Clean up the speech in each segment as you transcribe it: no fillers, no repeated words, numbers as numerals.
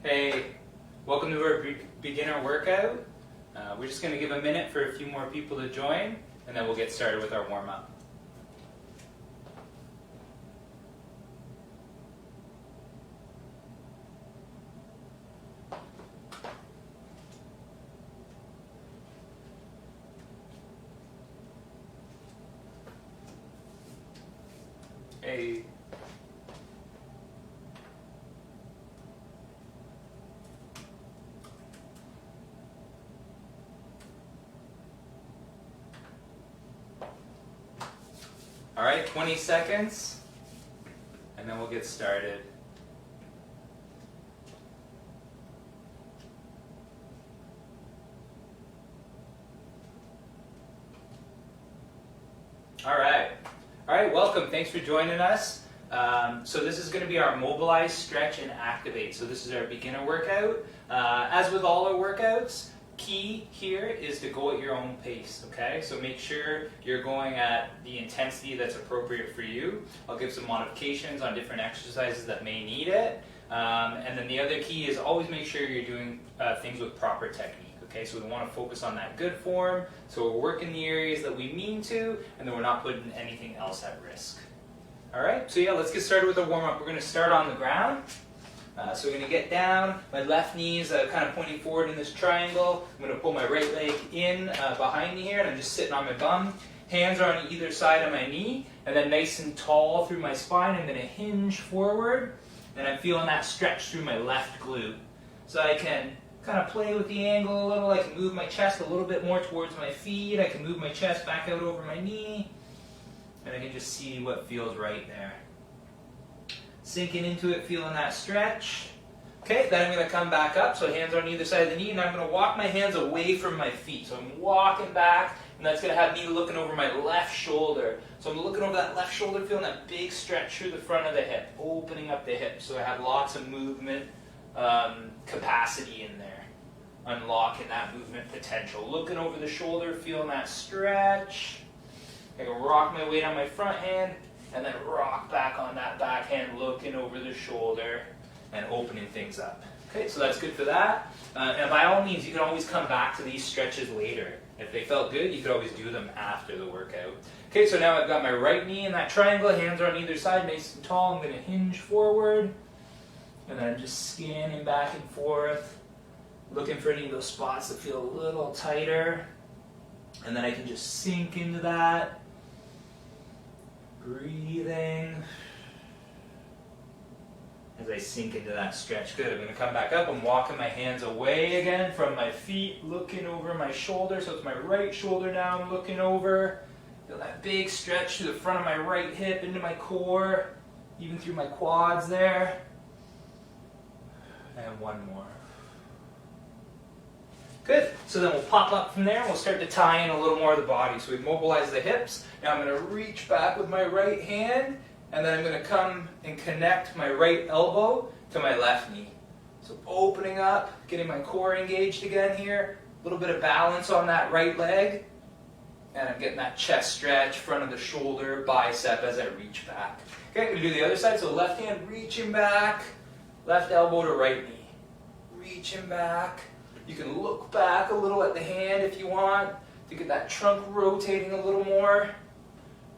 Hey, welcome to our beginner workout. We're just going to give a minute for a few more people to join, and then we'll get started with our warm-up. Hey. All right, 20 seconds, and then we'll get started. All right, welcome. Thanks for joining us. So this is going to be our Mobilize, Stretch, and Activate. So this is our beginner workout. As with all our workouts, key here is to go at your own pace, okay? So make sure you're going at the intensity that's appropriate for you. I'll give some modifications on different exercises that may need it. And then the other key is always make sure you're doing things with proper technique, okay? So we want to focus on that good form, so we're working the areas that we mean to, and then we're not putting anything else at risk. All right, so yeah, let's get started with our warm-up. We're going to start on the ground. So we're going to get down, my left knee is kind of pointing forward in this triangle. I'm going to pull my right leg in behind me here, and I'm just sitting on my bum. Hands are on either side of my knee, and then nice and tall through my spine. I'm going to hinge forward, and I'm feeling that stretch through my left glute. So I can kind of play with the angle a little. I can move my chest a little bit more towards my feet. I can move my chest back out over my knee, and I can just see what feels right there. Sinking into it, feeling that stretch. Okay, then I'm going to come back up, so hands on either side of the knee, and I'm going to walk my hands away from my feet. So I'm walking back, and that's going to have me looking over my left shoulder. So I'm looking over that left shoulder, feeling that big stretch through the front of the hip, opening up the hip. So I have lots of movement capacity in there, unlocking that movement potential. Looking over the shoulder, feeling that stretch. I can rock my weight on my front hand, and then rock back on that back hand, looking over the shoulder and opening things up. Okay, so that's good for that. And by all means, you can always come back to these stretches later. If they felt good, you could always do them after the workout. Okay, so now I've got my right knee in that triangle, hands are on either side, nice and tall. I'm going to hinge forward, and then I'm just scanning back and forth, looking for any of those spots that feel a little tighter. And then I can just sink into that. Breathing as I sink into that stretch. Good. I'm going to come back up. I'm walking my hands away again from my feet, looking over my shoulder. So it's my right shoulder now I'm looking over. Feel that big stretch through the front of my right hip into my core, even through my quads there. And one more. Good. So then we'll pop up from there and we'll start to tie in a little more of the body. So we mobilize the hips. Now I'm going to reach back with my right hand, and then I'm going to come and connect my right elbow to my left knee. So opening up, getting my core engaged again here. A little bit of balance on that right leg. And I'm getting that chest stretch, front of the shoulder, bicep as I reach back. Okay, I'm going to do the other side. So left hand reaching back, left elbow to right knee. Reaching back. You can look back a little at the hand if you want to get that trunk rotating a little more,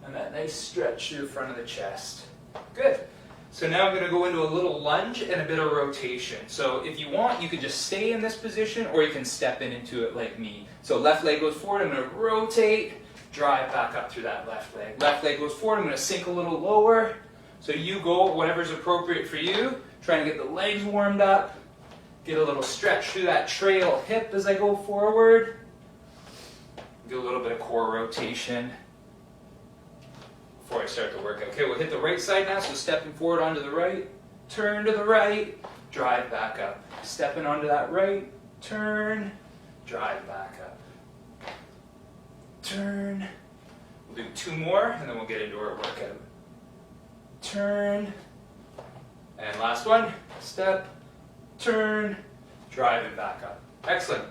and that nice stretch through the front of the chest. Good. So now I'm going to go into a little lunge and a bit of rotation. So if you want, you can just stay in this position, or you can step into it like me. So left leg goes forward, I'm going to rotate, drive back up through that left leg. Left leg goes forward, I'm going to sink a little lower. So you go whatever's appropriate for you, trying to get the legs warmed up. Get a little stretch through that trail hip as I go forward. Do a little bit of core rotation before I start the workout. Okay, we'll hit the right side now, so stepping forward onto the right, turn to the right, drive back up. Stepping onto that right, turn, drive back up. Turn. We'll do two more, and then we'll get into our workout. Turn. And last one, step. Turn, drive it back up. Excellent.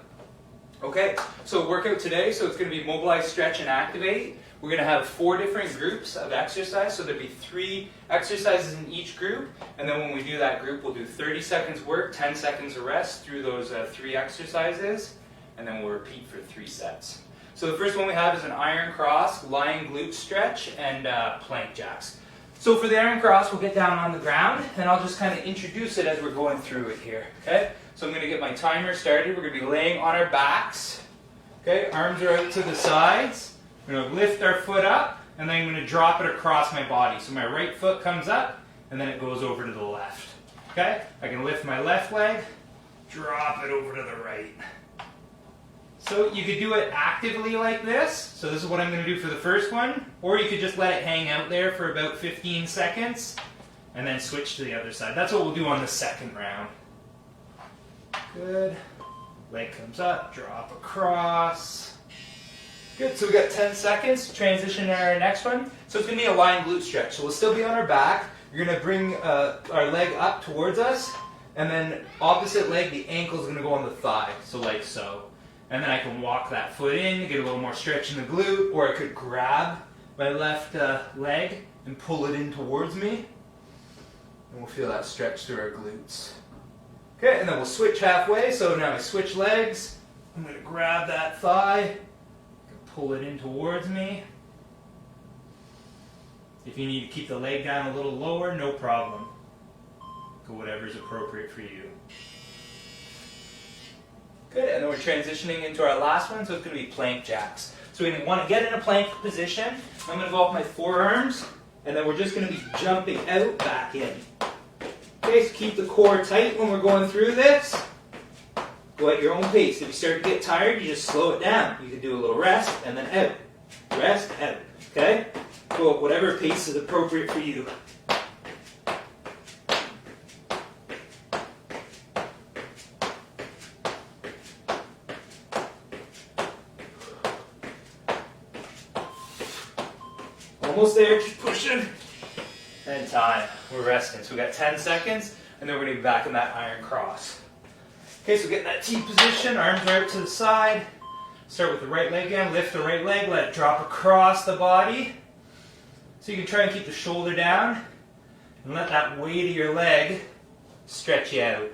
Okay, so workout today, so it's going to be Mobilize, Stretch, and Activate. We're going to have 4 different groups of exercise, so there'll be 3 exercises in each group, and then when we do that group, we'll do 30 seconds work, 10 seconds of rest through those 3 exercises, and then we'll repeat for 3 sets. So the first one we have is an iron cross, lying glute stretch, and plank jacks. So for the iron cross, we'll get down on the ground, and I'll just kind of introduce it as we're going through it here, okay? So I'm going to get my timer started. We're going to be laying on our backs, okay? Arms are out to the sides. We're going to lift our foot up, and then I'm going to drop it across my body. So my right foot comes up, and then it goes over to the left, okay? I can lift my left leg, drop it over to the right. So you could do it actively like this. So this is what I'm going to do for the first one. Or you could just let it hang out there for about 15 seconds and then switch to the other side. That's what we'll do on the second round. Good. Leg comes up, drop across. Good, so we got 10 seconds. Transition to our next one. So it's going to be a lying glute stretch. So we'll still be on our back. You're going to bring our leg up towards us. And then opposite leg, the ankle is going to go on the thigh. So like so. And then I can walk that foot in, get a little more stretch in the glute, or I could grab my left leg and pull it in towards me. And we'll feel that stretch through our glutes. Okay, and then we'll switch halfway. So now I switch legs. I'm going to grab that thigh, pull it in towards me. If you need to keep the leg down a little lower, no problem. Go whatever's appropriate for you. Good, and then we're transitioning into our last one, so it's going to be plank jacks. So we want to get in a plank position. I'm going to go up my forearms, and then we're just going to be jumping out, back in. Okay, so keep the core tight when we're going through this. Go at your own pace. If you start to get tired, you just slow it down. You can do a little rest, and then out. Rest, out. Okay? Go at whatever pace is appropriate for you. Almost there, just pushing. And time. We're resting. So we got 10 seconds, and then we're going to be back in that iron cross. Okay, so get in that T position, arms are out to the side. Start with the right leg again, lift the right leg, let it drop across the body. So you can try and keep the shoulder down, and let that weight of your leg stretch you out.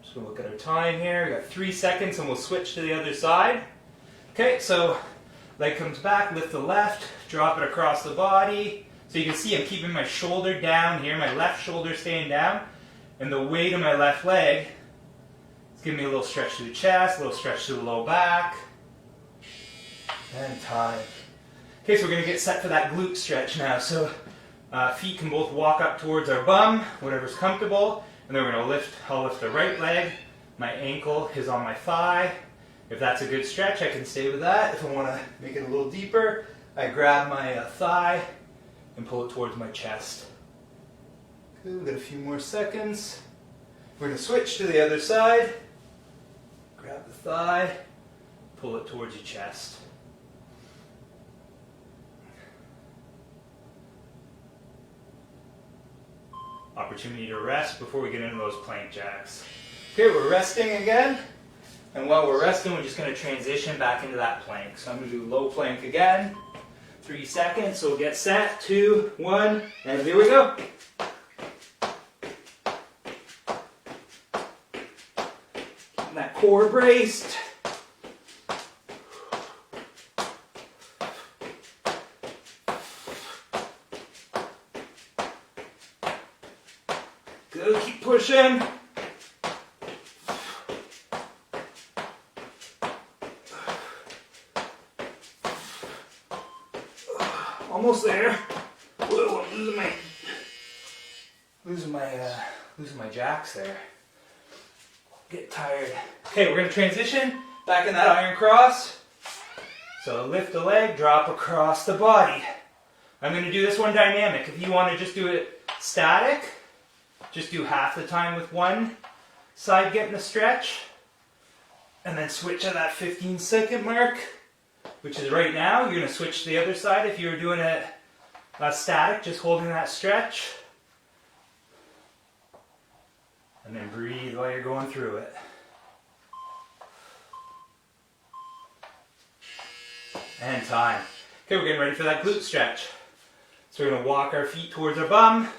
Just going to look at our time here. We got 3 seconds, and we'll switch to the other side. Okay, so leg comes back, lift the left, drop it across the body. So you can see I'm keeping my shoulder down here, my left shoulder staying down, and the weight of my left leg is giving me a little stretch to the chest, a little stretch to the low back, and time. Okay, so we're going to get set for that glute stretch now. So feet can both walk up towards our bum, whatever's comfortable, and then we're going to lift, I'll lift the right leg, my ankle is on my thigh. If that's a good stretch, I can stay with that. If I want to make it a little deeper, I grab my thigh and pull it towards my chest. Okay, we've got a few more seconds. We're going to switch to the other side. Grab the thigh, pull it towards your chest. Opportunity to rest before we get into those plank jacks. Okay, we're resting again. And while we're resting, we're just going to transition back into that plank. So I'm going to do low plank again. 3 seconds, so we'll get set. 2, 1, and here we go. Keeping that core braced. Good, keep pushing. Almost there. Whoa, I'm losing my jacks there. Get tired. Okay, we're going to transition back in that iron cross. So lift the leg, drop across the body. I'm going to do this one dynamic. If you want to just do it static, just do half the time with one side getting a stretch, and then switch at that 15-second mark, which is right now. You're going to switch to the other side if you were doing it static, just holding that stretch. And then breathe while you're going through it. And time. Okay, we're getting ready for that glute stretch. So we're going to walk our feet towards our bum.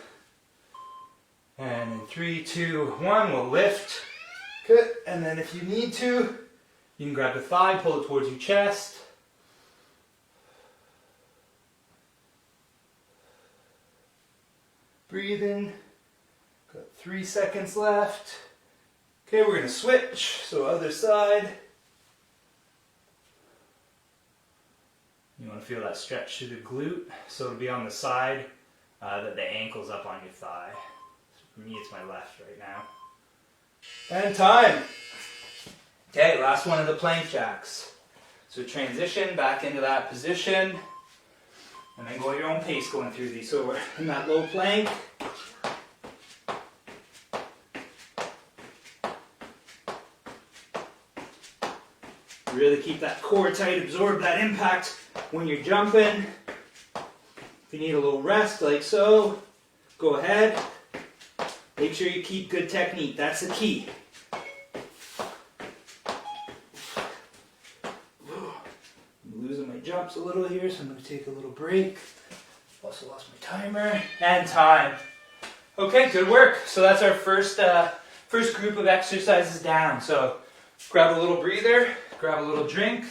And in 3, 2, 1, we'll lift. Good. And then if you need to, you can grab the thigh, pull it towards your chest. Breathe in. Got 3 seconds left. Okay, we're going to switch. So other side. You want to feel that stretch through the glute. So it'll be on the side that the ankle's up on your thigh. So for me, it's my left right now. And time. Okay, last one of the plank jacks. So transition back into that position. And then go at your own pace going through these. So we're in that low plank. Really keep that core tight, absorb that impact when you're jumping. If you need a little rest, like so, go ahead. Make sure you keep good technique, that's the key. I'm losing my jumps a little here, so I'm going to take a little break. Also lost my timer, and time. Okay, good work. So that's our first group of exercises down. So grab a little breather, grab a little drink.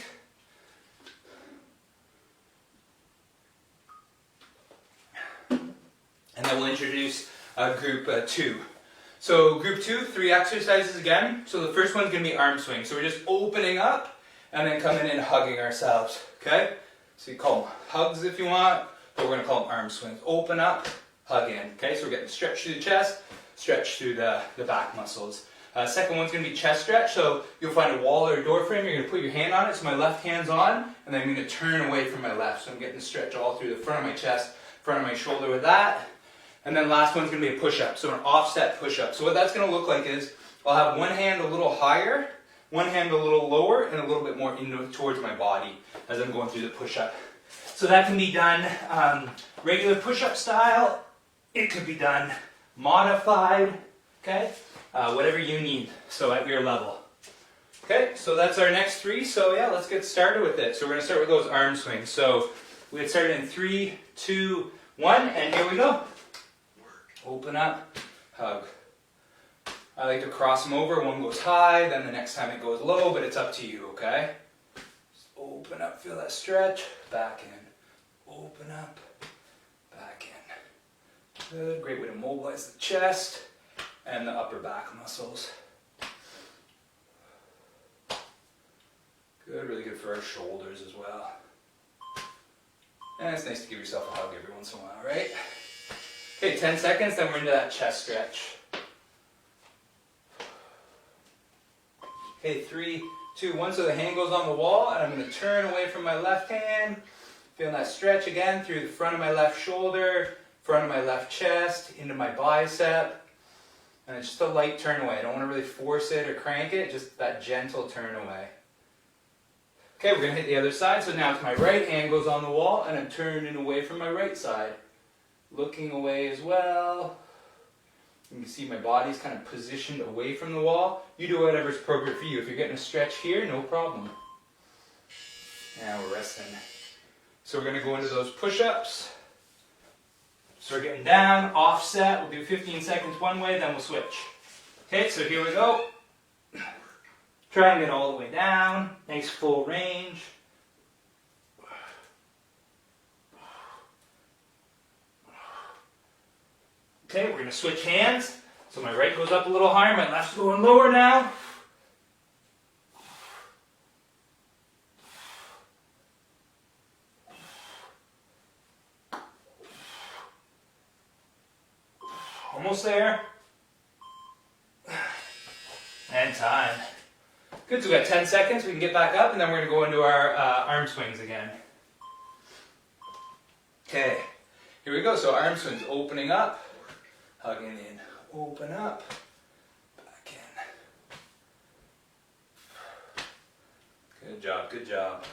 And then we'll introduce group 2. So group 2, 3 exercises again. So the first one's going to be arm swing. So we're just opening up and then coming in and hugging ourselves. Okay? So you call them hugs if you want, but we're going to call them arm swings. Open up, hug in. Okay? So we're getting stretch through the chest, stretch through the back muscles. Second one's going to be chest stretch. So you'll find a wall or a door frame. You're going to put your hand on it. So my left hand's on, and then I'm going to turn away from my left. So I'm getting the stretch all through the front of my chest, front of my shoulder with that. And then last one's going to be a push-up, so an offset push-up. So what that's going to look like is I'll have one hand a little higher, one hand a little lower, and a little bit more towards my body as I'm going through the push-up. So that can be done regular push-up style. It could be done modified, okay? Whatever you need, so at your level. Okay, so that's our next 3. So yeah, let's get started with it. So we're going to start with those arm swings. So we get started in 3, 2, 1, and here we go. Open up, hug. I like to cross them over. One goes high, then the next time it goes low, but it's up to you, okay? Just open up, feel that stretch, back in. Open up, back in. Good, great way to mobilize the chest and the upper back muscles. Good, really good for our shoulders as well. And it's nice to give yourself a hug every once in a while, right? Okay, 10 seconds, then we're into that chest stretch. Okay, 3, 2, 1, so the hand goes on the wall, and I'm going to turn away from my left hand. Feeling that stretch again through the front of my left shoulder, front of my left chest, into my bicep. And it's just a light turn away. I don't want to really force it or crank it, just that gentle turn away. Okay, we're going to hit the other side. So now it's my right hand goes on the wall, and I'm turning away from my right side. Looking away as well. You can see my body's kind of positioned away from the wall. You do whatever's appropriate for you. If you're getting a stretch here, no problem. Now we're resting. So we're going to go into those push-ups. So we're getting down, offset. We'll do 15 seconds one way, then we'll switch. Okay, so here we go. Try and get all the way down. Nice full range. Okay, we're going to switch hands. So my right goes up a little higher, my left's going lower now. Almost there. And time. Good, so we got 10 seconds. We can get back up, and then we're going to go into our arm swings again. Okay, here we go. So arm swings, opening up. Hugging in, open up, back in. Good job, good job.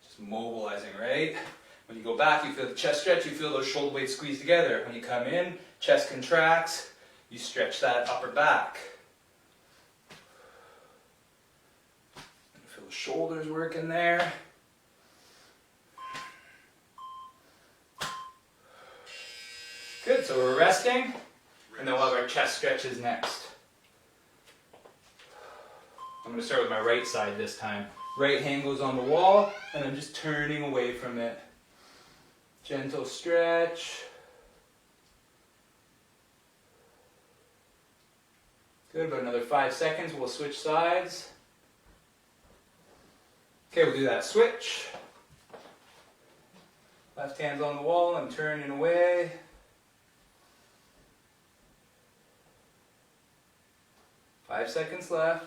Just mobilizing, right? When you go back, you feel the chest stretch, you feel those shoulder blades squeeze together. When you come in, chest contracts, you stretch that upper back. You feel the shoulders working there. so we're resting, and then we'll have our chest stretches next. I'm going to start with my right side this time. Right hand goes on the wall, and I'm just turning away from it. Gentle stretch. Good, about another 5 seconds, we'll switch sides. Okay, we'll do that switch. Left hand's on the wall, I'm turning away. Five seconds left.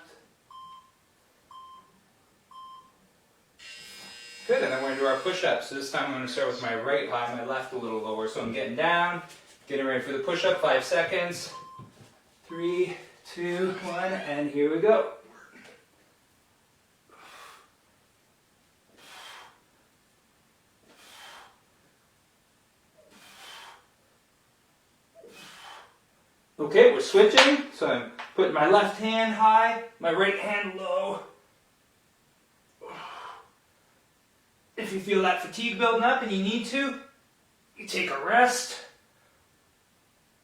Good, and then we're going to do our push-ups. So this time I'm going to start with my right high, my left a little lower. So I'm getting down, getting ready for the push-up, 5 seconds. 3, 2, 1, and here we go. Okay, we're switching. So I'm putting my left hand high, my right hand low. If you feel that fatigue building up and you need to, you take a rest.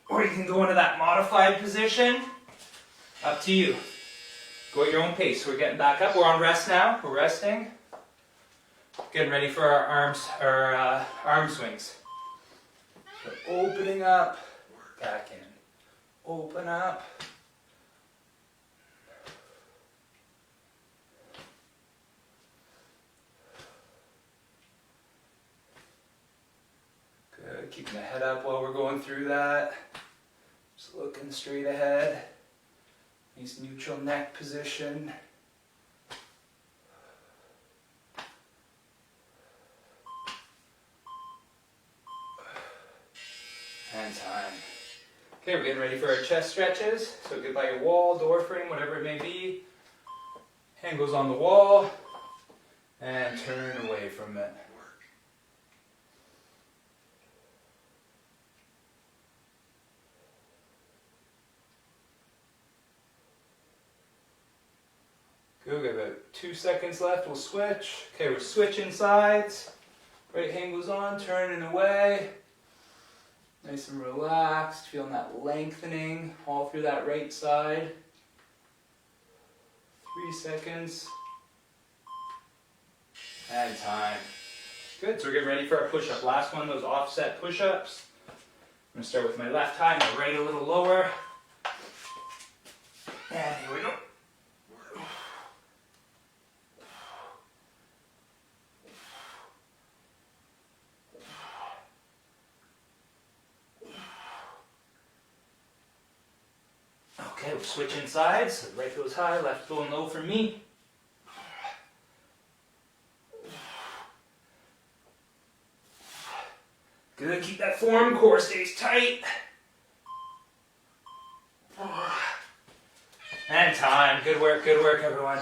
Or you can go into that modified position. Up to you. Go at your own pace. We're getting back up. We're on rest now. We're resting. Getting ready for our arm swings. So opening up, back in. Open up. Good. Keeping the head up while we're going through that. Just looking straight ahead. Nice neutral neck position. And time. Okay, we're getting ready for our chest stretches. So get by your wall, door frame, whatever it may be. Hand goes on the wall. And turn away from it. Good, we have about 2 seconds left, we'll switch. Okay, we're switching sides. Right hand goes on, turning away. Nice and relaxed, feeling that lengthening all through that right side. 3 seconds. And time. Good, so we're getting ready for our push-up. Last one, those offset push-ups. I'm going to start with my left high, my right a little lower. And here we go. Okay, we're switching sides. So right goes high, left going low for me. Good, keep that form, core stays tight. And time, good work everyone.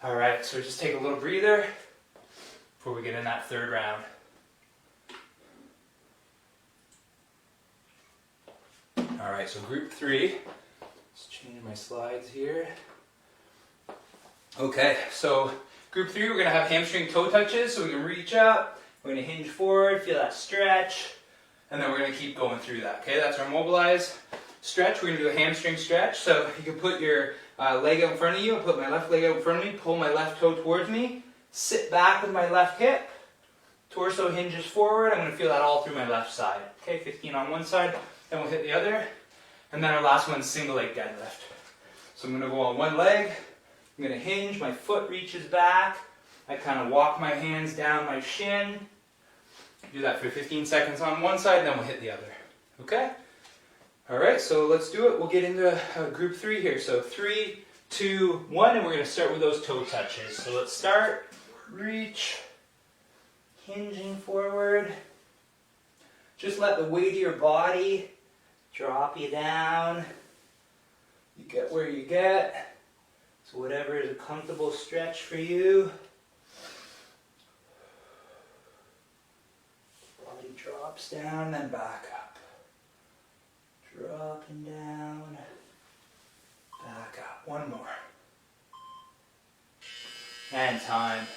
Alright, so just take a little breather before we get in that third round. Alright, so group 3. Let's change my slides here. Okay, so group 3, we're going to have hamstring toe touches, so we can reach up. We're going to hinge forward, feel that stretch, and then we're going to keep going through that. Okay, that's our Mobilize stretch. We're going to do a hamstring stretch. So you can put your leg out in front of you. I'll put my left leg out in front of me, pull my left toe towards me, sit back with my left hip, torso hinges forward. I'm going to feel that all through my left side. Okay, 15 on one side, then we'll hit the other. And then our last one is single leg deadlift. So I'm going to go on one leg. I'm going to hinge, my foot reaches back. I kind of walk my hands down my shin. Do that for 15 seconds on one side, then we'll hit the other. Okay? Alright, so let's do it. We'll get into group 3 here. So 3, 2, 1, and we're going to start with those toe touches. So let's start. Reach. Hinging forward. Just let the weight of your body drop you down. You get where you get. So whatever is a comfortable stretch for you. Body drops down, then back up. Dropping down. Back up. One more. And time.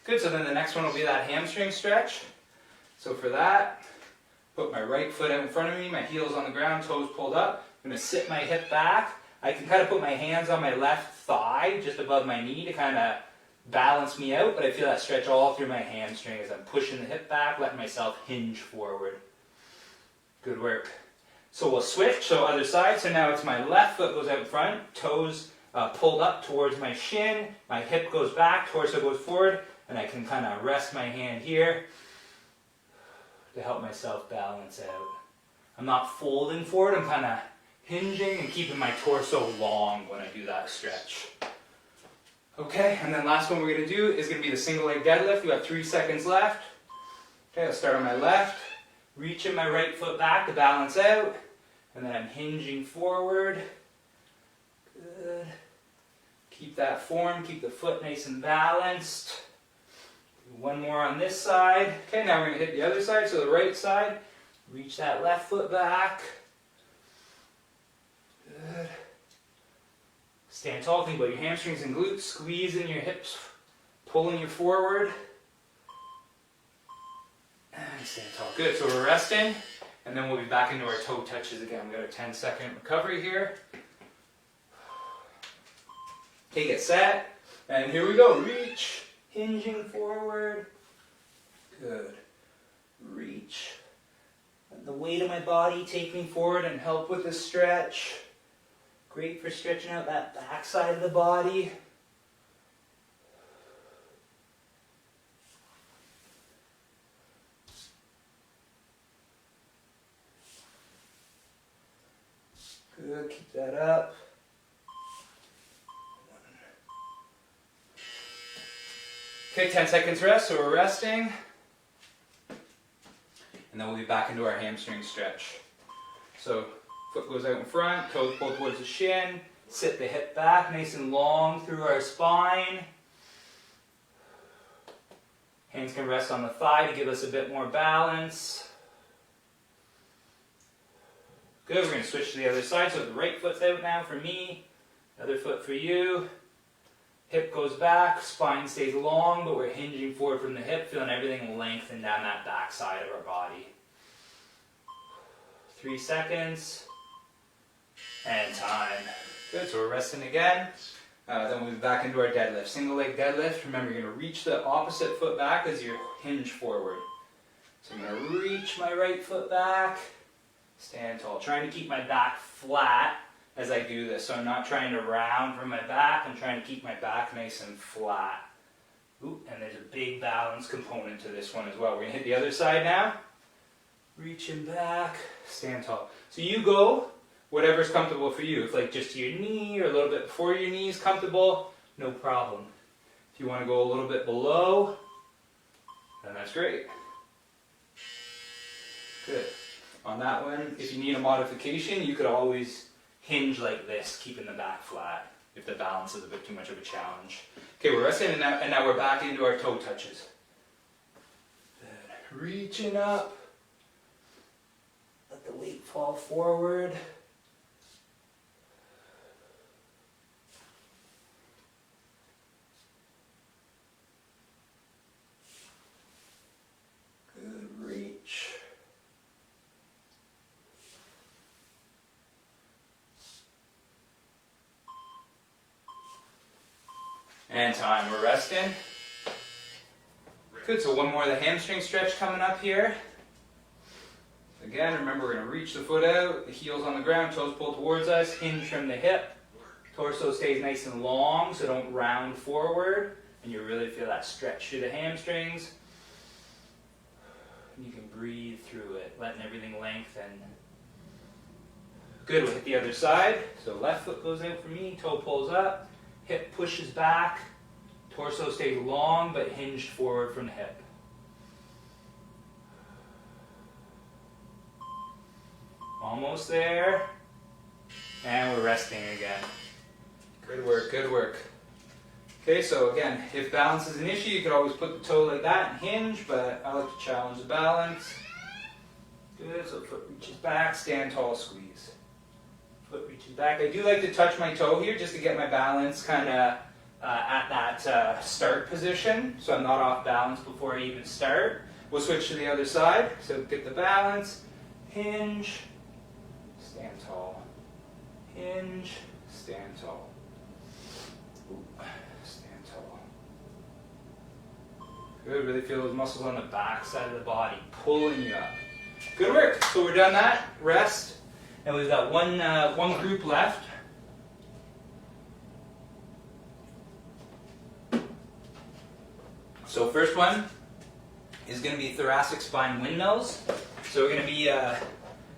Good, so then the next one will be that hamstring stretch. So for that, Put my right foot out in front of me, my heels on the ground, toes pulled up. I'm going to sit my hip back. I can kind of put my hands on my left thigh, just above my knee, to kind of balance me out, but I feel that stretch all through my hamstring as I'm pushing the hip back, letting myself hinge forward. Good work. So we'll switch, so other side. So now it's my left foot goes out in front, toes pulled up towards my shin, my hip goes back, torso goes forward, and I can kind of rest my hand here to help myself balance out. I'm not folding forward, I'm kind of hinging and keeping my torso long when I do that stretch. Okay, and then last one we're going to do is going to be the single leg deadlift. We have 3 seconds left. Okay, I'll start on my left, reaching my right foot back to balance out, and then I'm hinging forward. Good. Keep that form, keep the foot nice and balanced. One more on this side. Okay, now we're going to hit the other side, so the right side. Reach that left foot back. Good. Stand tall, think about your hamstrings and glutes, squeezing your hips, pulling you forward. And stand tall. Good, so we're resting, and then we'll be back into our toe touches again. We've got a 10-second recovery here. Take it set, and here we go. Reach, hinging forward. Good. Reach. Let the weight of my body take me forward and help with the stretch. Great for stretching out that back side of the body. Good, keep that up. Okay, 10 seconds rest, so we're resting. And then we'll be back into our hamstring stretch. So, foot goes out in front, toes pull towards the shin, sit the hip back nice and long through our spine. Hands can rest on the thigh to give us a bit more balance. Good, we're going to switch to the other side, so the right foot's out now for me, the other foot for you. Hip goes back, spine stays long, but we're hinging forward from the hip, feeling everything lengthen down that back side of our body. 3 seconds. And time. Good, so we're resting again. Then we'll be back into our deadlift. Single leg deadlift. Remember, you're going to reach the opposite foot back as you hinge forward. So I'm going to reach my right foot back. Stand tall. Trying to keep my back flat as I do this. So I'm not trying to round from my back. I'm trying to keep my back nice and flat. Ooh, and there's a big balance component to this one as well. We're going to hit the other side now. Reaching back. Stand tall. So you go whatever's comfortable for you. If like just to your knee or a little bit before your knee is comfortable, no problem. If you want to go a little bit below, then that's great. Good. On that one, if you need a modification, you could always hinge like this, keeping the back flat, if the balance is a bit too much of a challenge. Okay, we're resting, and now we're back into our toe touches. Good. Reaching up. Let the weight fall forward. Good reach. And time, we're resting. Good, so one more of the hamstring stretch coming up here. Again, remember we're going to reach the foot out, the heels on the ground, toes pull towards us, hinge from the hip. Torso stays nice and long, so don't round forward. And you really feel that stretch through the hamstrings. And you can breathe through it, letting everything lengthen. Good, we'll hit the other side. So left foot goes out for me, toe pulls up, hip pushes back, torso stays long but hinged forward from the hip. Almost there. And we're resting again. Good work, good work. Okay, so again, if balance is an issue, you could always put the toe like that and hinge, but I like to challenge the balance. Good, so foot reaches back, stand tall, squeeze. Foot reaches back. I do like to touch my toe here just to get my balance kind of at that start position, so I'm not off balance before I even start. We'll switch to the other side, so get the balance, hinge, stand tall, hinge, stand tall, stand tall. Good, really feel those muscles on the back side of the body pulling you up. Good work, so we're done that, rest, and we've got one group left. So first one is going to be thoracic spine windmills. So we're going to be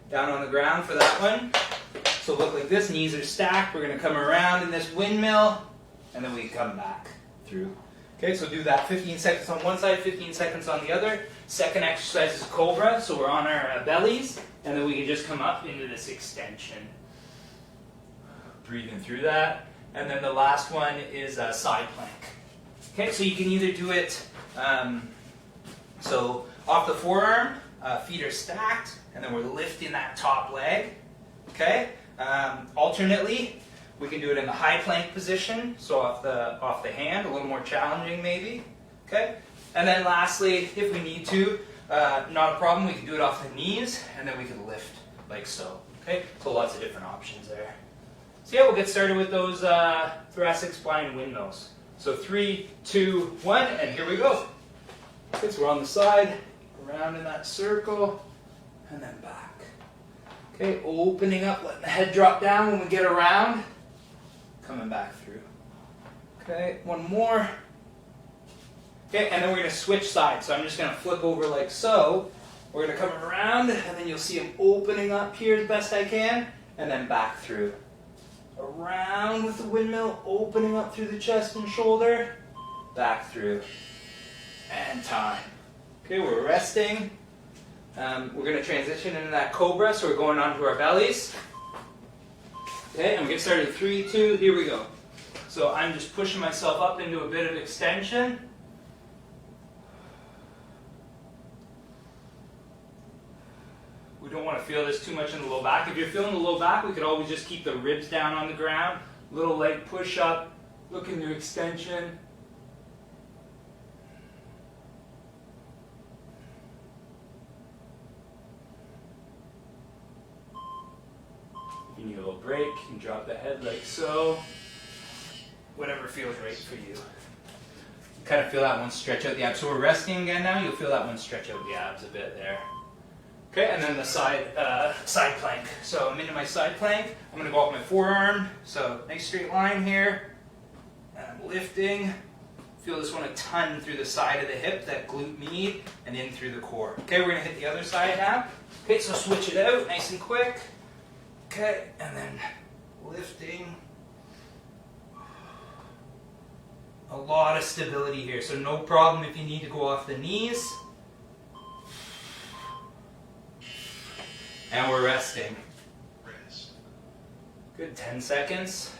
down on the ground for that one. So look like this, knees are stacked. We're going to come around in this windmill, and then we come back through. Okay, so do that 15 seconds on one side, 15 seconds on the other. Second exercise is Cobra, so we're on our bellies, and then we can just come up into this extension. Breathing through that. And then the last one is side plank. Okay, so you can either do it so off the forearm, feet are stacked, and then we're lifting that top leg. Okay, alternately, we can do it in the high plank position, so off the hand, a little more challenging maybe. Okay, and then lastly, if we need to, not a problem, we can do it off the knees, and then we can lift like so. Okay, so lots of different options there. So yeah, we'll get started with those thoracic spine windmills. So 3, 2, 1, and here we go. Okay, so we're on the side, around in that circle, and then back. Okay, opening up, letting the head drop down when we get around, coming back through. Okay, one more. Okay, and then we're going to switch sides. So I'm just going to flip over like so. We're going to come around, and then you'll see him opening up here as best I can, and then back through. Around with the windmill, opening up through the chest and shoulder, back through, and time. Okay, we're resting. We're going to transition into that Cobra, so we're going onto our bellies. Okay, and we get started. 3, 2, here we go. So I'm just pushing myself up into a bit of extension. We don't want to feel this too much in the low back. If you're feeling the low back, we could always just keep the ribs down on the ground. Little leg push up, look into extension. If you need a little break, you can drop the head like so. Whatever feels right for you. Kind of feel that one stretch out the abs. So we're resting again now. You'll feel that one stretch out the abs a bit there. Okay, and then the side plank. So I'm into my side plank. I'm going to go up my forearm. So nice straight line here. And I'm lifting. Feel this one a ton through the side of the hip, that glute med, and in through the core. Okay, we're going to hit the other side now. Okay, so switch it out nice and quick. Okay, and then lifting. A lot of stability here, so no problem if you need to go off the knees. And we're resting. Good, 10 seconds.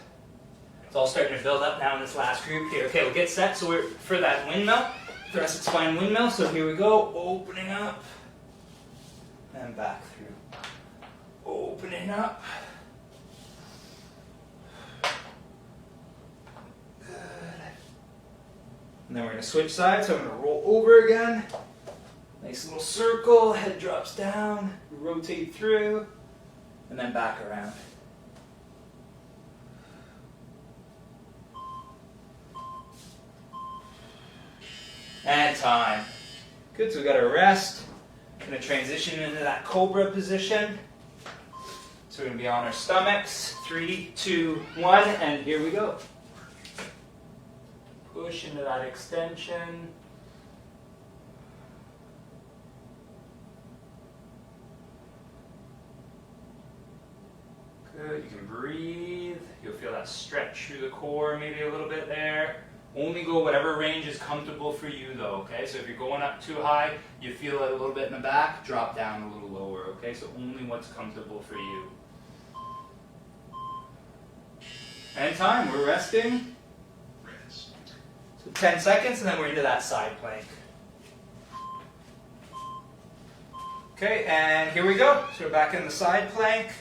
It's all starting to build up now in this last group here. Okay, we'll get set. So we're for that windmill, thoracic spine windmill. So here we go, opening up and back through. Opening up. Good. And then we're going to switch sides. So I'm going to roll over again. Nice little circle, head drops down, rotate through, and then back around. And time. Good, so we got to rest. Going to transition into that Cobra position. So we're going to be on our stomachs. 3, 2, 1, and here we go. Push into that extension. Good, you can breathe. You'll feel that stretch through the core maybe a little bit there. Only go whatever range is comfortable for you though, okay? So if you're going up too high, you feel it a little bit in the back, drop down a little lower, okay? So only what's comfortable for you. And time, we're resting. So 10 seconds and then we're into that side plank. Okay, and here we go. So we're back in the side plank.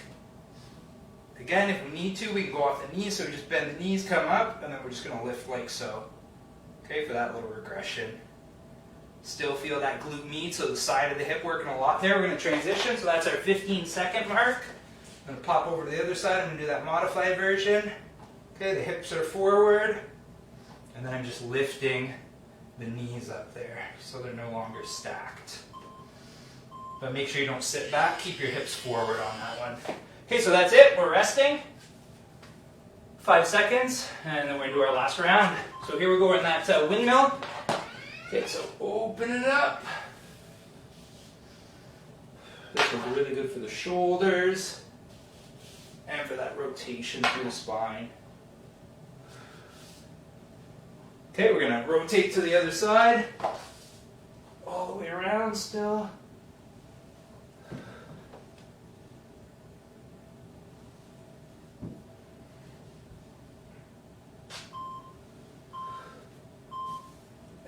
Again, if we need to, we can go off the knees, so we just bend the knees, come up, and then we're just going to lift like so. Okay, for that little regression. Still feel that glute med, so the side of the hip working a lot there. We're going to transition, so that's our 15-second mark. I'm going to pop over to the other side. I'm going to do that modified version. Okay, the hips are forward, and then I'm just lifting the knees up there, so they're no longer stacked. But make sure you don't sit back. Keep your hips forward on that one. Okay, so that's it. We're resting. 5 seconds, and then we're going to do our last round. So here we go in that windmill. Okay, so open it up. This one's really good for the shoulders and for that rotation through the spine. Okay, we're going to rotate to the other side. All the way around still.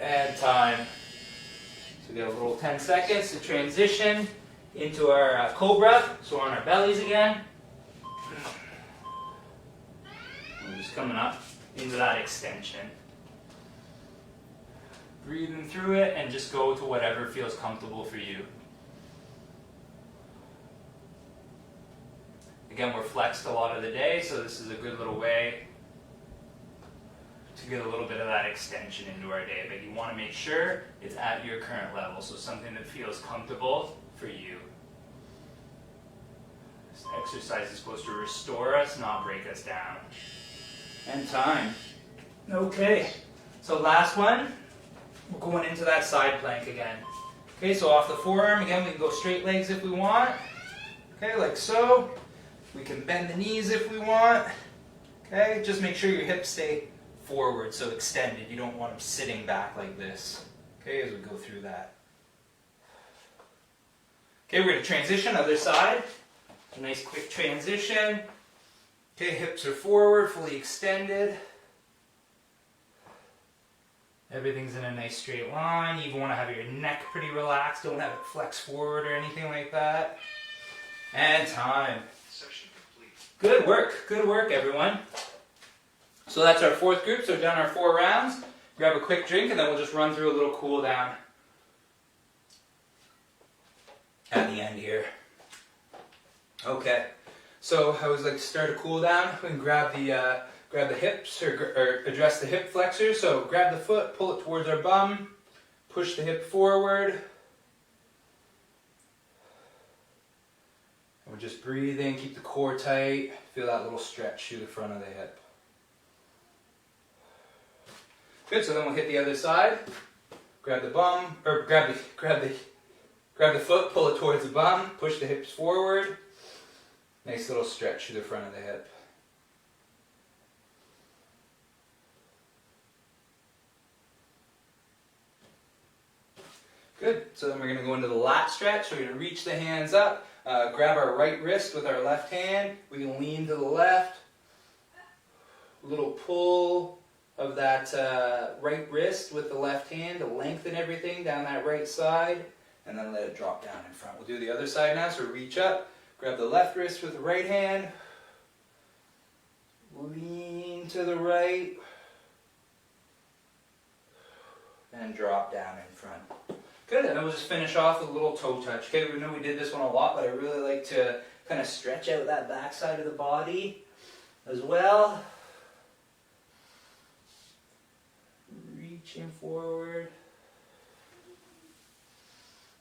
And time. So we got a little 10 seconds to transition into our Cobra. So we're on our bellies again. We're just coming up into that extension. Breathing through it and just go to whatever feels comfortable for you. Again, we're flexed a lot of the day, so this is a good little way to get a little bit of that extension into our day, but you want to make sure it's at your current level, so something that feels comfortable for you. This exercise is supposed to restore us, not break us down. And time. Okay, so last one, we're going into that side plank again. Okay, so off the forearm, again, we can go straight legs if we want. Okay, like so. We can bend the knees if we want. Okay, just make sure your hips stay forward, so extended. You don't want them sitting back like this. Okay, as we go through that. Okay, we're going to transition, other side. A nice quick transition. Okay, hips are forward, fully extended. Everything's in a nice straight line. You even want to have your neck pretty relaxed. Don't have it flex forward or anything like that. And time. Session complete. Good work, everyone. So that's our fourth group, so we've done our 4 rounds. Grab a quick drink and then we'll just run through a little cool down at the end here. Okay, so I always like to start a cool down. We can grab the hips or address the hip flexors. So grab the foot, pull it towards our bum, push the hip forward. And we're just breathing, keep the core tight, feel that little stretch through the front of the hip. Good, so then we'll hit the other side. Grab the bum, or grab the foot, pull it towards the bum, push the hips forward. Nice little stretch through the front of the hip. Good, so then we're going to go into the lat stretch. So we're going to reach the hands up, grab our right wrist with our left hand. We can lean to the left. A little pull of that right wrist with the left hand to lengthen everything down that right side, and then let it drop down in front. We'll do the other side now, so reach up, grab the left wrist with the right hand, lean to the right, and drop down in front. Good, and then we'll just finish off with a little toe touch. Okay, we know we did this one a lot, but I really like to kind of stretch out that back side of the body as well. Reaching forward.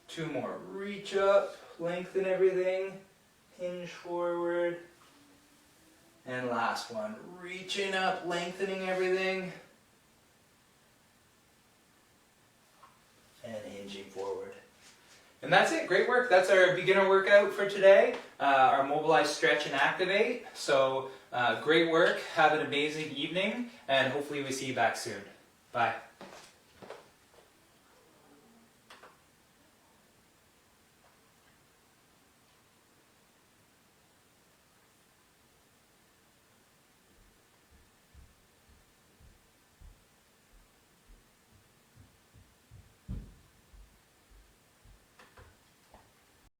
2 more. Reach up, lengthen everything, hinge forward. And last one. Reaching up, lengthening everything. And hinging forward. And that's it. Great work. That's our beginner workout for today. Our Mobilize, Stretch, and Activate. So great work. Have an amazing evening. And hopefully we see you back soon. Bye.